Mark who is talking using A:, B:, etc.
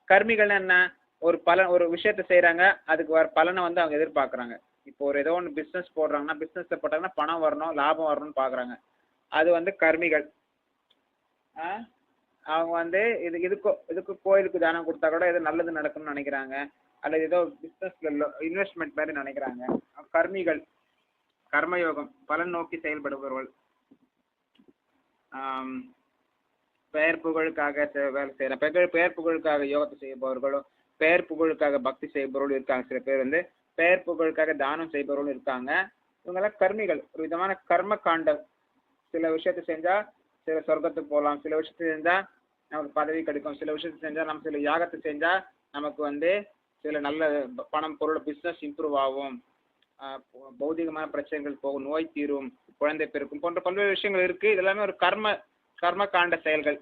A: கர்மிகள் என்ன, ஒரு விஷயத்த செய்யறாங்க, அதுக்கு வர பலனை வந்து அவங்க எதிர்பார்க்கறாங்க. இப்போ ஒரு ஏதோ ஒன்று பிசினஸ் போடுறாங்கன்னா, பிசினஸ்ல போட்டாங்கன்னா பணம் வரணும், லாபம் வரணும்னு பாக்குறாங்க. அது வந்து கர்மிகள். அவங்க வந்து இதுக்கு கோயிலுக்கு தானம் கொடுத்தா கூட ஏதோ நல்லது நடக்கும்னு நினைக்கிறாங்க, அல்லது ஏதோ பிசினஸ்ல இன்வெஸ்ட்மெண்ட் மாதிரி நினைக்கிறாங்க. கர்மிகள், கர்மயோகம், பலன் நோக்கி செயல்படுபவர்கள். பெயர் புகழுக்காக வேலை செய்யற, பெயர் புகழுக்காக யோகத்தை செய்பவர்களும், பெயர் புகழுக்காக பக்தி செய்பவர்களும் இருக்காங்க. சில பேர் வந்து பெயர் புகழுக்காக தானம் செய்பவர்களும் இருக்காங்க. இவங்கெல்லாம் கர்மிகள். ஒரு விதமான கர்ம காண்டம். சில விஷயத்தை செஞ்சா சில சொர்க்கத்துக்கு போகலாம், சில விஷயத்தை செஞ்சா நமக்கு பதவி கிடைக்கும், சில விஷயத்தை செஞ்சா நம்ம சில யாகத்தை செஞ்சா நமக்கு வந்து சில நல்ல பணம், பொருள், பிசினஸ் இம்ப்ரூவ் ஆகும், பௌதிகமான பிரச்சனைகள் போகும், நோய் தீரும், குழந்தை பெருக்கும் போன்ற பல்வேறு விஷயங்கள் இருக்கு. இதெல்லாமே ஒரு கர்ம காண்ட செயல்கள்.